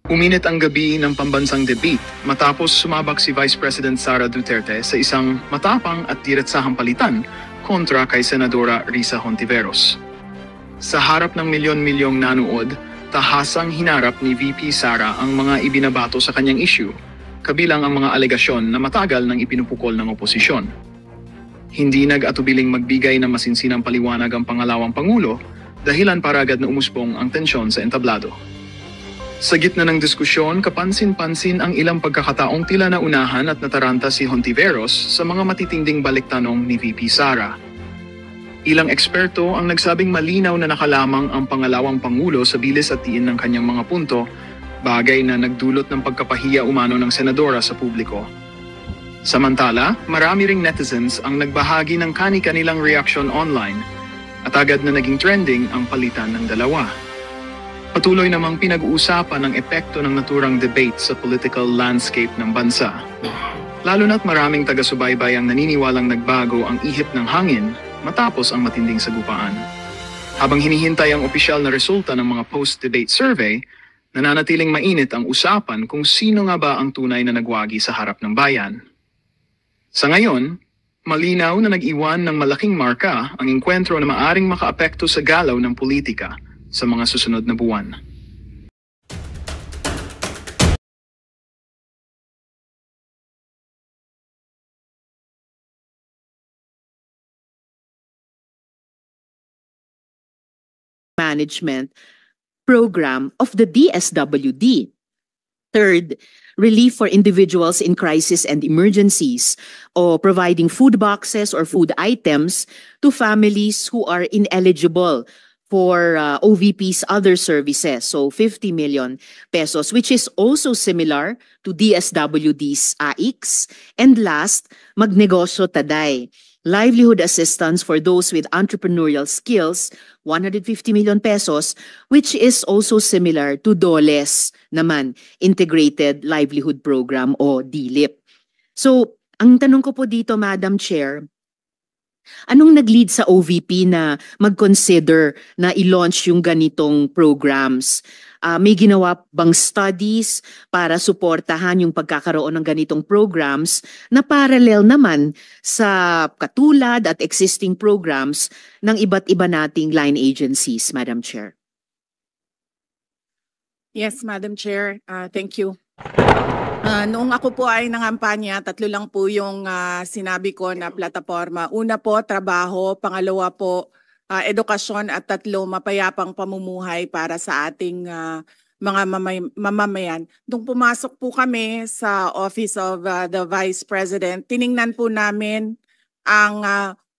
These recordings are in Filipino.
Uminit ang gabi ng pambansang debate matapos sumabak si Vice President Sara Duterte sa isang matapang at diretsahang palitan kontra kay Senadora Risa Hontiveros. Sa harap ng milyon-milyong nanood, tahasang hinarap ni VP Sara ang mga ibinabato sa kanyang issue, kabilang ang mga alegasyon na matagal nang ipinupukol ng oposisyon. Hindi nag-atubiling magbigay ng masinsinang paliwanag ang pangalawang Pangulo, dahilan para agad na umusbong ang tensyon sa entablado. Sa gitna ng diskusyon, kapansin-pansin ang ilang pagkakataong tila naunahan at nataranta si Hontiveros sa mga matitinding baliktanong ni VP Sara. Ilang eksperto ang nagsabing malinaw na nakalamang ang pangalawang Pangulo sa bilis at tiin ng kanyang mga punto, bagay na nagdulot ng pagkapahiya umano ng senadora sa publiko. Samantala, marami ring netizens ang nagbahagi ng kani-kanilang reaksyon online at agad na naging trending ang palitan ng dalawa. Patuloy namang pinag-uusapan ang epekto ng naturang debate sa political landscape ng bansa. Lalo na't maraming taga-subaybay ang naniniwalang nagbago ang ihip ng hangin matapos ang matinding sagupaan. Habang hinihintay ang opisyal na resulta ng mga post-debate survey, nananatiling mainit ang usapan kung sino nga ba ang tunay na nagwagi sa harap ng bayan. Sa ngayon, malinaw na nag-iwan ng malaking marka ang engkwentro na maaring makaapekto sa galaw ng politika sa mga susunod na buwan. Management program of the DSWD. Third, relief for individuals in crisis and emergencies, or providing food boxes or food items to families who are ineligible for OVP's other services, so 50 million pesos, which is also similar to DSWD's AIX. And last, Magnegosyo Taday, livelihood assistance for those with entrepreneurial skills, 150 million pesos, which is also similar to DOLE's naman, Integrated Livelihood Program o DLIP. So, ang tanong ko po dito, Madam Chair, anong nag-lead sa OVP na mag-consider na i-launch yung ganitong programs? May ginawa bang studies para suportahan yung pagkakaroon ng ganitong programs na parallel naman sa katulad at existing programs ng iba't iba nating line agencies, Madam Chair? Yes, Madam Chair. Thank you. Noong ako po ay nangampanya, 3 lang po yung sinabi ko na plataforma. Una po, trabaho. Pangalawa po, edukasyon. At 3, mapayapang pamumuhay para sa ating mga mamamayan. Nung pumasok po kami sa Office of the Vice President, tiningnan po namin ang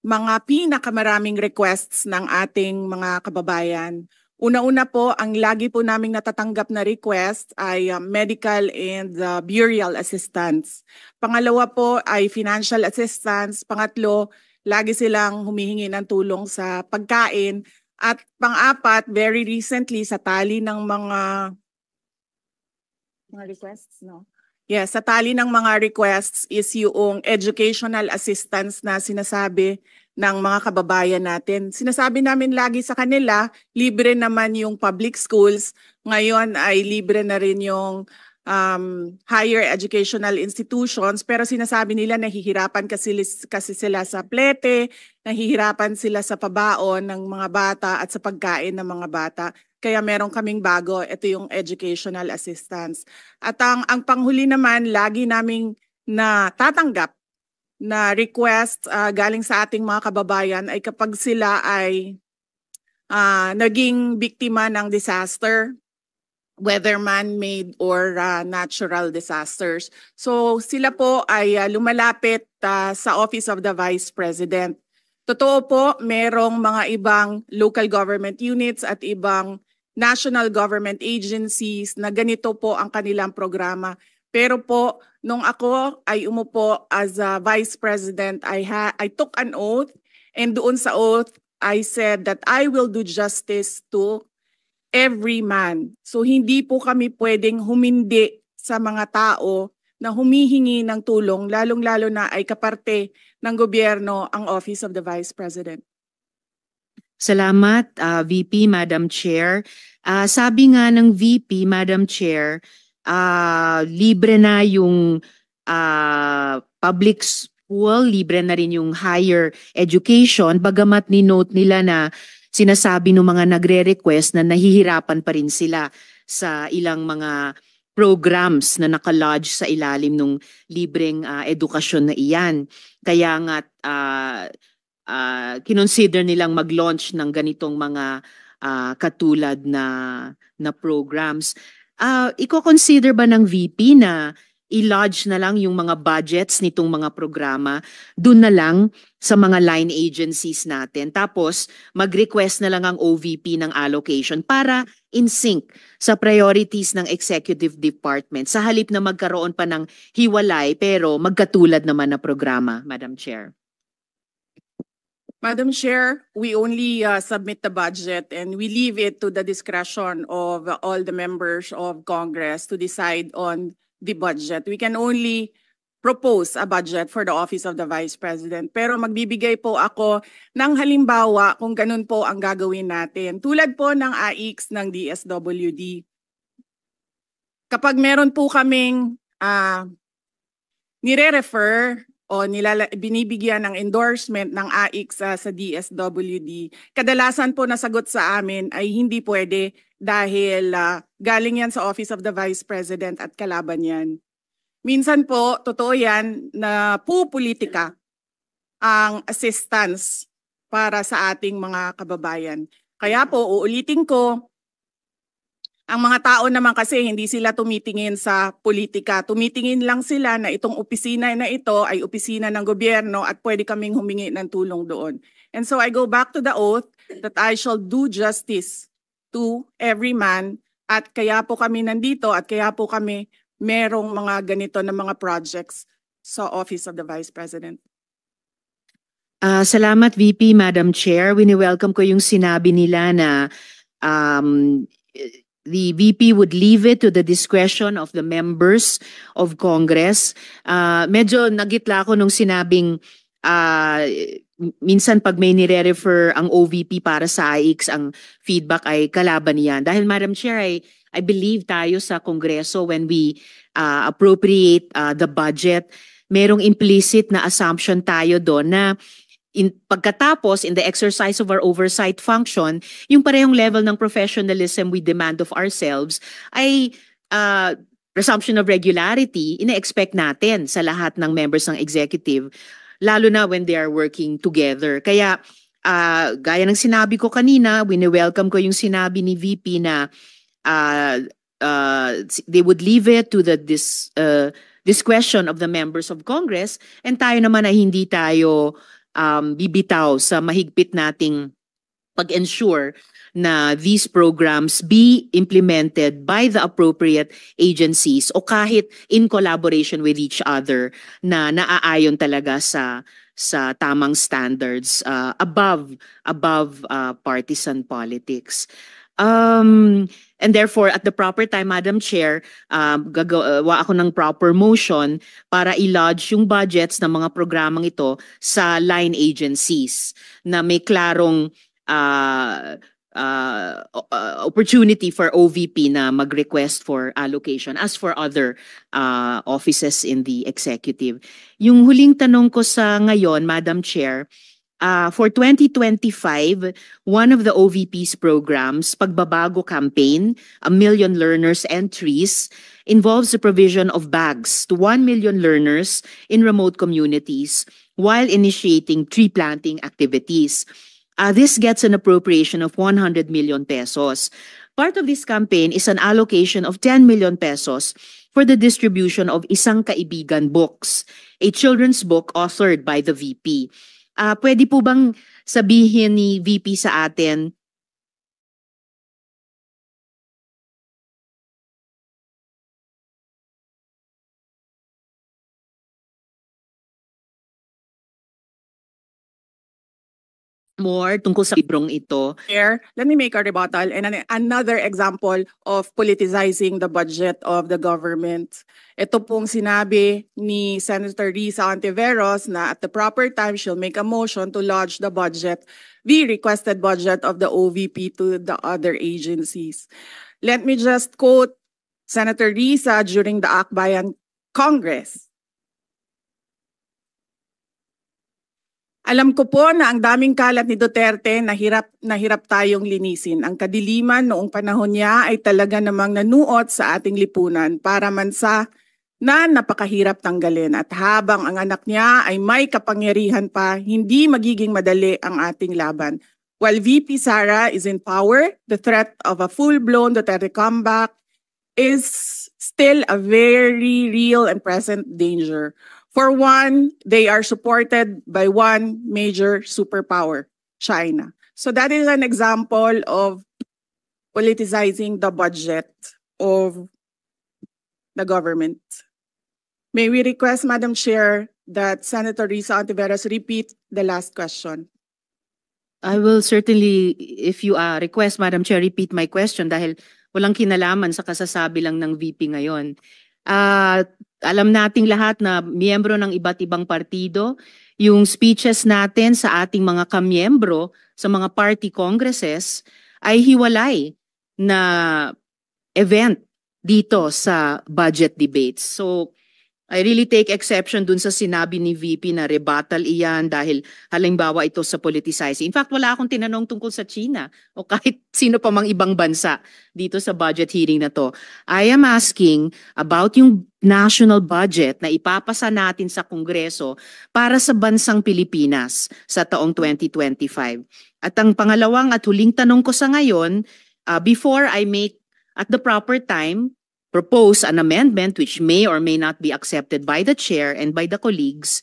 mga pinakamaraming requests ng ating mga kababayan. Una-una po, ang lagi po naming natatanggap na request ay medical and burial assistance. Pangalawa po ay financial assistance. Pangatlo, lagi silang humihingi ng tulong sa pagkain. At pang-apat, very recently, sa tali ng mga requests, no? Yes, sa tali ng mga requests is yung educational assistance na sinasabi ng mga kababayan natin. Sinasabi namin lagi sa kanila, libre naman yung public schools. Ngayon ay libre na rin yung higher educational institutions. Pero sinasabi nila nahihirapan kasi sila sa plete, nahihirapan sila sa pabaon ng mga bata at sa pagkain ng mga bata. Kaya meron kaming bago, ito yung educational assistance. At ang panghuli naman, lagi naming natatanggap na request galing sa ating mga kababayan ay kapag sila ay naging biktima ng disaster, whether man-made or natural disasters. So sila po ay lumalapit sa Office of the Vice President. Totoo po, merong mga ibang local government units at ibang national government agencies na ganito po ang kanilang programa. Pero po, nung ako ay umupo as a Vice President, I took an oath, and doon sa oath, I said that I will do justice to every man. So hindi po kami pwedeng humindi sa mga tao na humihingi ng tulong, lalong-lalo na ay kaparte ng gobyerno ang Office of the Vice President. Salamat, VP, Madam Chair. Sabi nga ng VP, Madam Chair, libre na yung public school, libre na rin yung higher education, bagamat ni-note nila na sinasabi ng mga nagre-request na nahihirapan pa rin sila sa ilang mga programs na nakalodge sa ilalim ng libreng edukasyon na iyan. Kaya nga kinonsider nilang mag-launch ng ganitong mga katulad na programs. Iko-consider ba ng VP na i-lodge na lang yung mga budgets nitong mga programa dun na lang sa mga line agencies natin? Tapos mag-request na lang ang OVP ng allocation para in sync sa priorities ng executive department sa halip na magkaroon pa ng hiwalay pero magkatulad naman na programa, Madam Chair. Madam Chair, we only submit the budget and we leave it to the discretion of all the members of Congress to decide on the budget. We can only propose a budget for the Office of the Vice President. Pero magbibigay po ako ng halimbawa kung ganun po ang gagawin natin. Tulad po ng AIX ng DSWD. Kapag meron po kaming nire-refer o binibigyan ng endorsement ng AIX sa DSWD, kadalasan po nasagot sa amin ay hindi pwede dahil galing yan sa Office of the Vice President at kalaban yan. Minsan po, totoo yan na pupolitika ang assistance para sa ating mga kababayan. Kaya po, uulitin ko, ang mga tao naman kasi hindi sila tumitingin sa politika. Tumitingin lang sila na itong opisina na ito ay opisina ng gobyerno at pwede kaming humingi ng tulong doon. And so I go back to the oath that I shall do justice to every man at kaya po kami nandito at kaya po kami merong mga ganito na mga projects sa Office of the Vice President. Salamat VP, Madam Chair. Wini-welcome ko yung sinabi nila na the VP would leave it to the discretion of the members of Congress. Medyo nagitla ako nung sinabing minsan pag may nire-refer ang OVP para sa AIX, ang feedback ay kalaban niyan. Dahil Madam Chair, I believe tayo sa Kongreso when we appropriate the budget, merong implicit na assumption tayo doon na pagkatapos, in the exercise of our oversight function, yung parehong level ng professionalism we demand of ourselves ay presumption of regularity, ina-expect natin sa lahat ng members ng executive, lalo na when they are working together. Kaya, gaya ng sinabi ko kanina, wini-welcome ko yung sinabi ni VP na they would leave it to the discretion of the members of Congress, and tayo naman ay hindi tayo bibitaw sa mahigpit nating pag-ensure na these programs be implemented by the appropriate agencies o kahit in collaboration with each other na naaayon talaga sa tamang standards above partisan politics. And therefore, at the proper time, Madam Chair, gagawa ako ng proper motion para i-lodge yung budgets ng mga programang ito sa line agencies na may klarong opportunity for OVP na mag-request for allocation as for other offices in the executive. Yung huling tanong ko sa ngayon, Madam Chair, for 2025, one of the OVP's programs, Pagbabago Campaign, 1 Million Learners Entries, involves the provision of bags to 1 million learners in remote communities while initiating tree planting activities. This gets an appropriation of 100 million pesos. Part of this campaign is an allocation of 10 million pesos for the distribution of Isang Kaibigan books, a children's book authored by the VP. Pwede po bang sabihin ni VP sa atin more tungkol sa librong ito. Chair, let me make a rebuttal and another example of politicizing the budget of the government. Ito pong sinabi ni Senator Risa Ontiveros na at the proper time she'll make a motion to lodge the budget, the requested budget of the OVP to the other agencies. Let me just quote Senator Risa during the Akbayan Congress. Alam ko po na ang daming kalat ni Duterte na hirap tayong linisin. Ang kadiliman noong panahon niya ay talaga namang nanuot sa ating lipunan para mansa na napakahirap tanggalin. At habang ang anak niya ay may kapangyarihan pa, hindi magiging madali ang ating laban. While VP Sara is in power, the threat of a full-blown Duterte comeback is still a very real and present danger. For one, they are supported by one major superpower, China. So that is an example of politicizing the budget of the government. May we request, Madam Chair, that Senator Risa Ontiveros repeat the last question. I will certainly, if you request, Madam Chair, repeat my question dahil walang kinalaman sa kasasabi lang ng VP ngayon. Alam nating lahat na miyembro ng iba't ibang partido, yung speeches natin sa ating mga kamiyembro sa mga party congresses ay hiwalay na event dito sa budget debates. So I really take exception dun sa sinabi ni VP na rebuttal iyan dahil halimbawa ito sa politicizing. In fact, wala akong tinanong tungkol sa China o kahit sino pa mang ibang bansa dito sa budget hearing na to. I am asking about yung national budget na ipapasa natin sa Kongreso para sa bansang Pilipinas sa taong 2025. At ang pangalawang at huling tanong ko sa ngayon, before I make at the proper time propose an amendment which may or may not be accepted by the chair and by the colleagues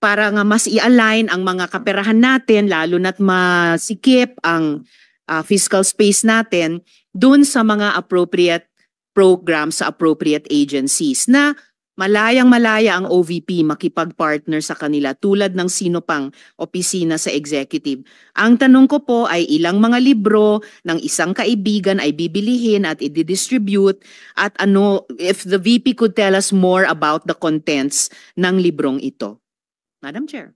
para nga mas i-align ang mga kaperahan natin lalo na't masikip ang fiscal space natin dun sa mga appropriate programs sa appropriate agencies na malayang-malaya ang OVP makipag-partner sa kanila tulad ng sino pang opisina sa executive. Ang tanong ko po ay ilang mga libro ng isang kaibigan ay bibilihin at i-distribute at ano, if the VP could tell us more about the contents ng librong ito. Madam Chair.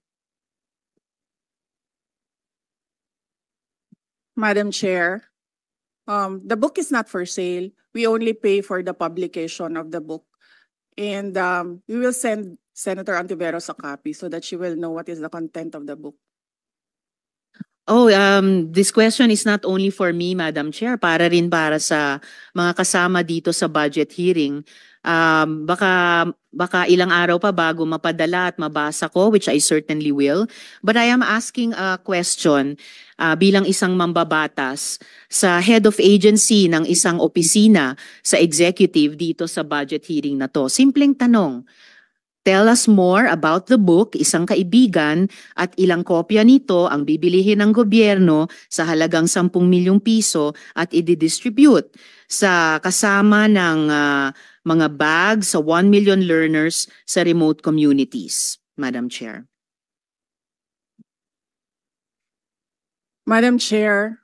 Madam Chair, the book is not for sale. We only pay for the publication of the book. And we will send Senator Ontiveros a copy so that she will know what is the content of the book. Oh, this question is not only for me, Madam Chair, para rin para sa mga kasama dito sa budget hearing. Baka ilang araw pa bago mapadala at mabasa ko, which I certainly will. But I am asking a question bilang isang mambabatas sa head of agency ng isang opisina sa executive dito sa budget hearing na to. Simpleng tanong. Tell us more about the book, isang kaibigan, at ilang kopya nito ang bibilihin ng gobyerno sa halagang 10 milyong piso at i-distribute sa kasama ng mga bags sa 1 million learners sa remote communities. Madam Chair. Madam Chair,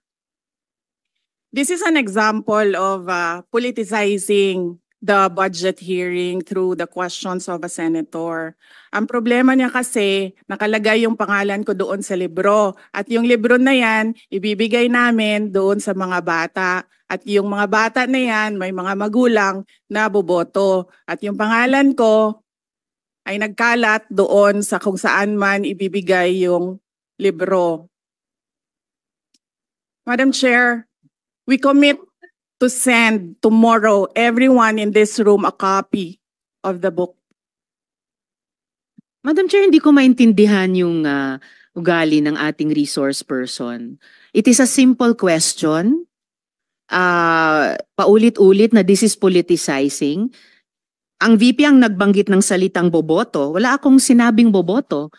this is an example of politicizing the budget hearing through the questions of a senator. Ang problema niya kasi, nakalagay yung pangalan ko doon sa libro. At yung libro na yan, ibibigay namin doon sa mga bata. At yung mga bata na yan, may mga magulang na boboto. At yung pangalan ko ay nagkalat doon sa kung saan man ibibigay yung libro. Madam Chair, we commit to send tomorrow everyone in this room a copy of the book. Madam Chair, hindi ko maintindihan yung ugali ng ating resource person. It is a simple question. Paulit-ulit na this is politicizing. Ang VP ang nagbanggit ng salitang boboto. Wala akong sinabing boboto.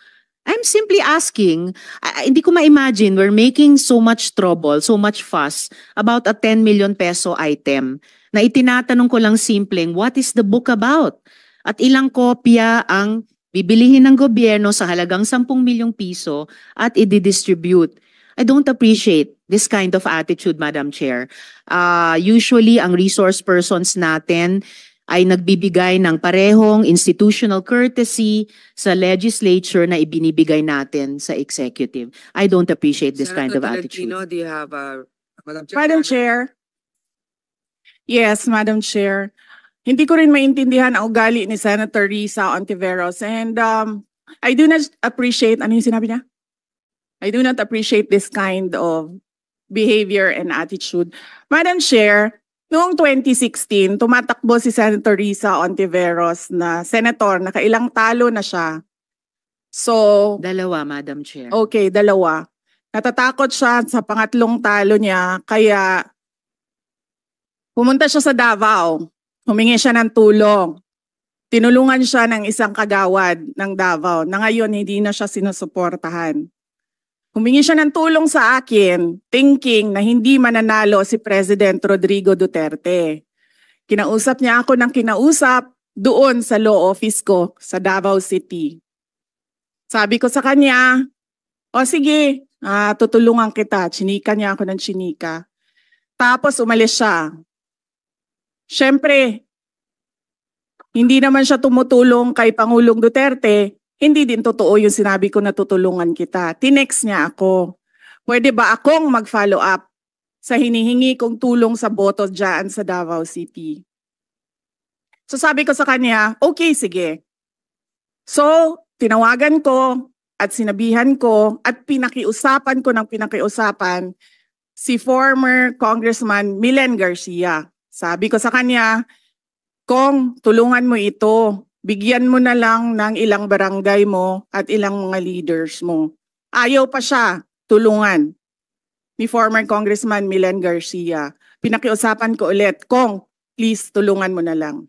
I'm simply asking, hindi ko ma-imagine we're making so much trouble, so much fuss about a 10 million peso item na itinatanong ko lang simpleng, what is the book about? At ilang kopya ang bibilihin ng gobyerno sa halagang 10 milyong piso at i-distribute. I don't appreciate this kind of attitude, Madam Chair. Usually, ang resource persons natin ay nagbibigay ng parehong institutional courtesy sa legislature na ibinibigay natin sa executive. I don't appreciate this kind of Senator attitude. Tolentino, do you have Madam Chair? Madam Chair. Yes, Madam Chair. Hindi ko rin maintindihan ang ugali ni Senator Risa Ontiveros, and I do not appreciate, ano yung sinabi niya? I do not appreciate this kind of behavior and attitude. Madam Chair, noong 2016, tumatakbo si Senator Risa Ontiveros na senator, nakailang talo na siya. So, Dalawa, Madam Chair. okay, dalawa. Natatakot siya sa pangatlong talo niya, kaya pumunta siya sa Davao. Humingi siya ng tulong. Tinulungan siya ng isang kagawad ng Davao na ngayon hindi na siya sinusuportahan. Humingi siya ng tulong sa akin, thinking na hindi mananalo si President Rodrigo Duterte. Kinausap niya ako ng kinausap doon sa law office ko sa Davao City. Sabi ko sa kanya, o sige, tutulungan kita. Chinika niya ako ng chinika. Tapos umalis siya. Siyempre, hindi naman siya tumutulong kay Pangulong Duterte, hindi din totoo yung sinabi ko na tutulungan kita. Tinext niya ako. Pwede ba akong mag-follow up sa hinihingi kong tulong sa boto dyan sa Davao City? So sabi ko sa kanya, okay, sige. So, tinawagan ko at sinabihan ko at pinakiusapan ko ng pinakiusapan si former Congressman Milen Garcia. Sabi ko sa kanya, Kong, tulungan mo ito. Bigyan mo na lang ng ilang barangay mo at ilang mga leaders mo. Ayaw pa siya tulungan ni former Congressman Milen Garcia. Pinakiusapan ko ulit, Kong, please tulungan mo na lang.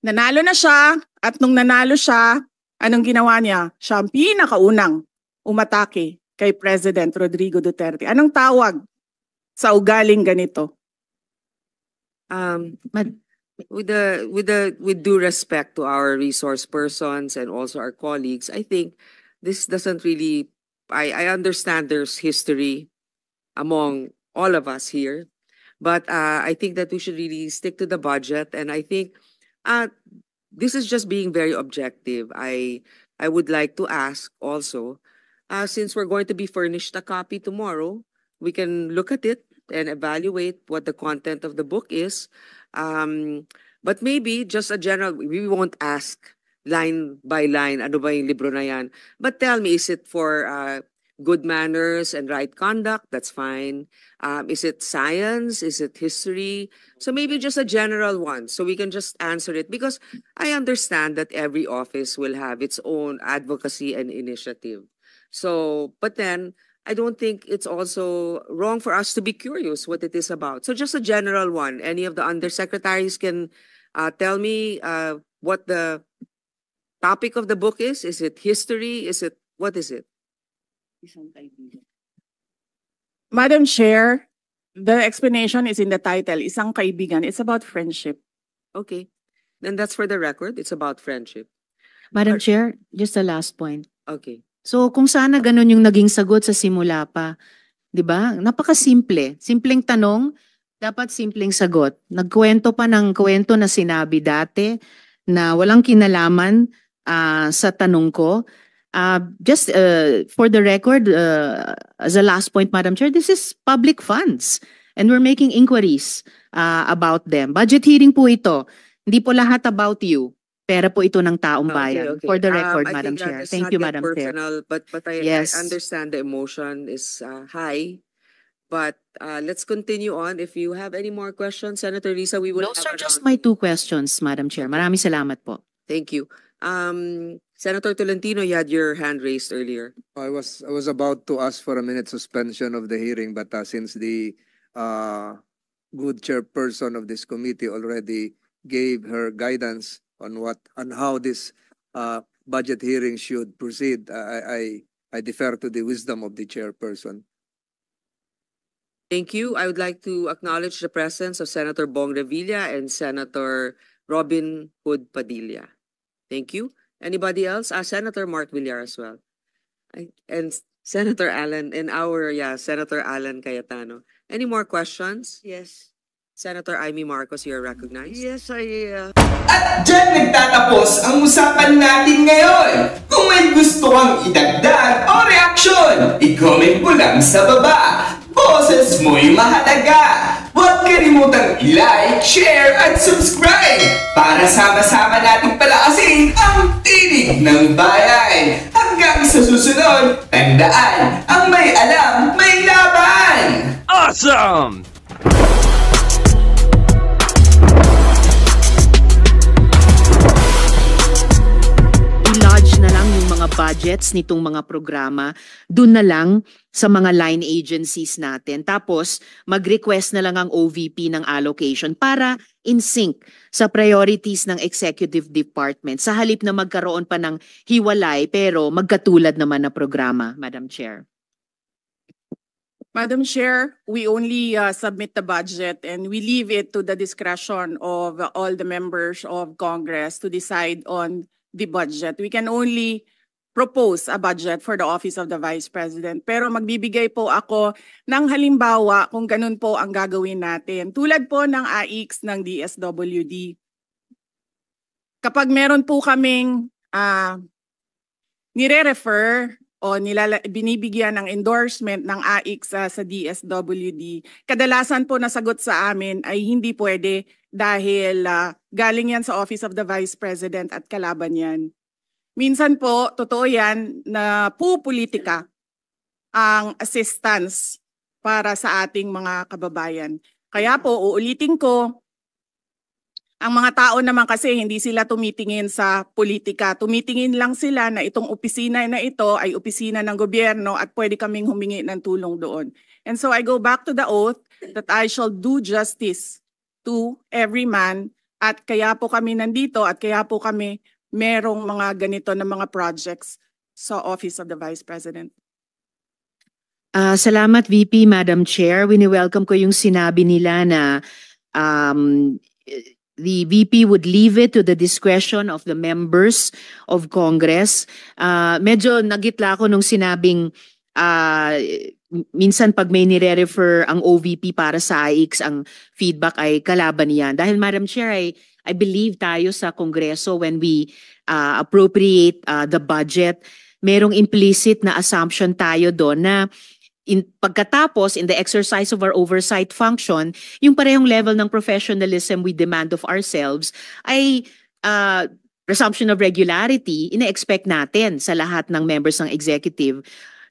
Nanalo na siya at nung nanalo siya, anong ginawa niya? Siya ang pinakaunang umatake kay President Rodrigo Duterte. Anong tawag sa ugaling ganito? With due respect to our resource persons and also our colleagues, I think this doesn't really. I understand there's history among all of us here, but I think that we should really stick to the budget. And I think this is just being very objective. I would like to ask also, since we're going to be furnished a copy tomorrow, we can look at it and evaluate what the content of the book is. But maybe just a general, we won't ask line by line, ano ba yung libro na yan? But tell me, is it for good manners and right conduct? That's fine. Is it science? Is it history? So maybe just a general one, so we can just answer it. Because I understand that every office will have its own advocacy and initiative. So, but then, I don't think it's also wrong for us to be curious what it is about. So just a general one. Any of the undersecretaries can tell me what the topic of the book is. Is it history? What is it? Madam Chair, the explanation is in the title, Isang Kaibigan. It's about friendship. Okay. Then that's for the record. It's about friendship. Madam Chair, just a last point. Okay. So kung sana ganun yung naging sagot sa simula pa, 'di ba? Napakasimple. Simpleng tanong, dapat simpleng sagot. Nagkwento pa ng kwento na sinabi dati na walang kinalaman sa tanong ko. Just for the record, as a last point, Madam Chair, this is public funds and we're making inquiries about them. Budget hearing po ito. Hindi po lahat about you. Pera po ito ng taong bayan. Okay. For the record, I Madam think Chair. it's Thank not you, yet Madam Chair. personal, but Yes. I understand the emotion is high. But let's continue on. If you have any more questions, Senator Risa, we will Those have are just around- my 2 questions, Madam Chair. Maraming salamat po. Thank you. Senator Tolentino, you had your hand raised earlier. I was about to ask for a minute suspension of the hearing, but since the good chairperson of this committee already gave her guidance on how this budget hearing should proceed, I defer to the wisdom of the chairperson. Thank you. I would like to acknowledge the presence of Senator Bong Revilla and Senator Robin Hood Padilla. Thank you. Anybody else? Senator Mark Villar as well. And Senator Alan, Senator Alan Cayetano. Any more questions? Yes. Senator Amy Marcos, you're recognized. Yes, At dyan nagtatapos ang usapan natin ngayon. Kung may gusto kang idagdag o reaksyon, i-comment mo lang sa baba. Boses mo'y mahalaga. Huwag kalimutang i-like, share, at subscribe para sama-sama nating palakasin ang tinig ng bayan. Hanggang sa susunod, tandaan, ang may alam, may laban! Awesome! I-lodge na lang yung mga budgets nitong mga programa dun na lang sa mga line agencies natin. Tapos, mag-request na lang ang OVP ng allocation para in sync sa priorities ng executive department sa halip na magkaroon pa ng hiwalay pero magkatulad naman na programa, Madam Chair. Madam Chair, we only submit the budget and we leave it to the discretion of all the members of Congress to decide on the budget. We can only propose a budget for the Office of the Vice President. Pero magbibigay po ako ng halimbawa kung ganun po ang gagawin natin. Tulad po ng AIX ng DSWD. Kapag meron po kaming nire-refer o binibigyan ng endorsement ng AIX sa DSWD, kadalasan po nasagot sa amin ay hindi pwede dahil galing yan sa Office of the Vice President at kalaban yan. Minsan po, totoo yan na pupolitika ang assistance para sa ating mga kababayan. Kaya po, uulitin ko, ang mga tao naman kasi hindi sila tumitingin sa politika. Tumitingin lang sila na itong opisina na ito ay opisina ng gobyerno at pwede kaming humingi ng tulong doon. And so I go back to the oath that I shall do justice to every man at kaya po kami nandito at kaya po kami merong mga ganito na mga projects sa Office of the Vice President. Salamat VP, Madam Chair. Wini-welcome ko yung sinabi nila na the VP would leave it to the discretion of the members of Congress. Medyo nagitla ako nung sinabing minsan pag may nire-refer ang OVP para sa AIX, ang feedback ay kalaban niyan. Dahil Madam Chair, I believe tayo sa Kongreso when we appropriate the budget, merong implicit na assumption tayo doon na pagkatapos in the exercise of our oversight function, yung parehong level ng professionalism we demand of ourselves ay presumption of regularity ina-expect natin sa lahat ng members ng executive,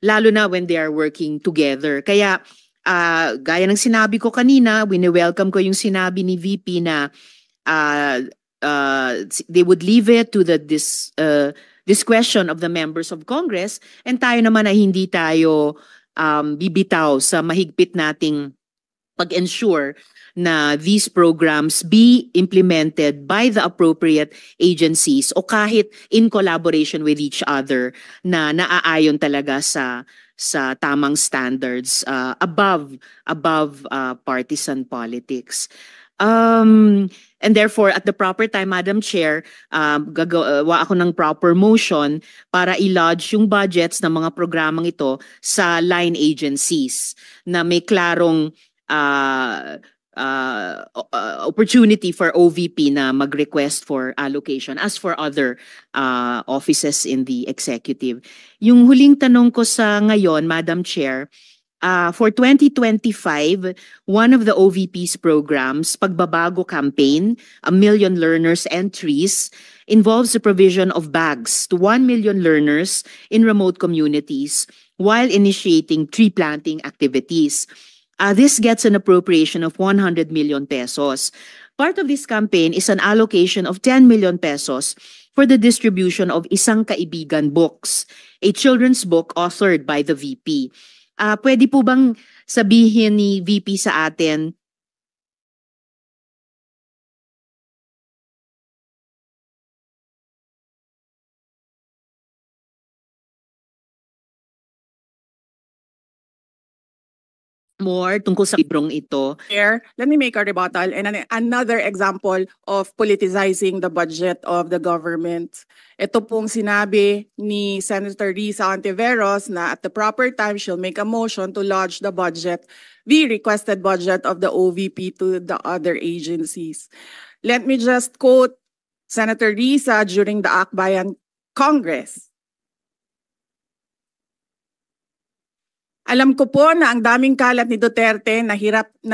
lalo na when they are working together. Kaya gaya ng sinabi ko kanina, wini-welcome ko yung sinabi ni VP na they would leave it to the discretion of the members of Congress, and tayo naman ay hindi tayo bibitaw sa mahigpit nating pag-ensure na these programs be implemented by the appropriate agencies o kahit in collaboration with each other na naaayon talaga sa tamang standards above partisan politics. And therefore, at the proper time, Madam Chair, gagawa ako ng proper motion para i-lodge yung budgets ng mga programang ito sa line agencies na may klarong opportunity for OVP na mag-request for allocation as for other offices in the executive. Yung huling tanong ko sa ngayon, Madam Chair, for 2025, one of the OVP's programs, Pagbabago Campaign, 1 Million Learners Entries, involves the provision of bags to 1 million learners in remote communities while initiating tree planting activities. This gets an appropriation of 100 million pesos. Part of this campaign is an allocation of 10 million pesos for the distribution of Isang Kaibigan books, a children's book authored by the VP. Pwede po bang sabihin ni VP sa atin more tungkol sa librong ito. Chair, let me make a rebuttal and another example of politicizing the budget of the government. Ito pong sinabi ni Senator Risa Hontiveros na at the proper time she'll make a motion to lodge the requested budget of the OVP to the other agencies. Let me just quote Senator Risa during the Akbayan Congress. Alam ko po na ang daming kalat ni Duterte na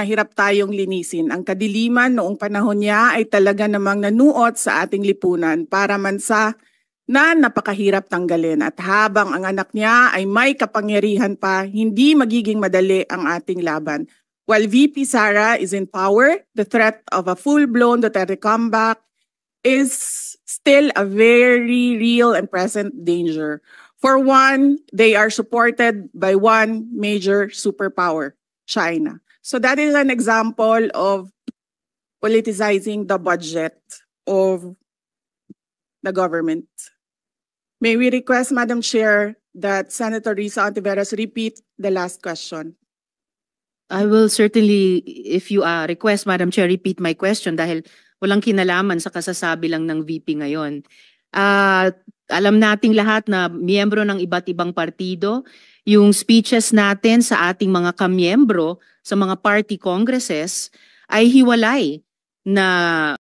hirap tayong linisin. Ang kadiliman noong panahon niya ay talaga namang nanuot sa ating lipunan para mansa na napakahirap tanggalin. At habang ang anak niya ay may kapangyarihan pa, hindi magiging madali ang ating laban. While VP Sara is in power, the threat of a full-blown Duterte comeback is still a very real and present danger. For one, they are supported by one major superpower, China. So that is an example of politicizing the budget of the government. May we request, Madam Chair, that Senator Risa Hontiveros repeat the last question. I will certainly, if you request, Madam Chair, repeat my question dahil walang kinalaman sa kasasabi lang ng VP ngayon. Alam nating lahat na miyembro ng iba't ibang partido, yung speeches natin sa ating mga kamiyembro sa mga party congresses ay hiwalay na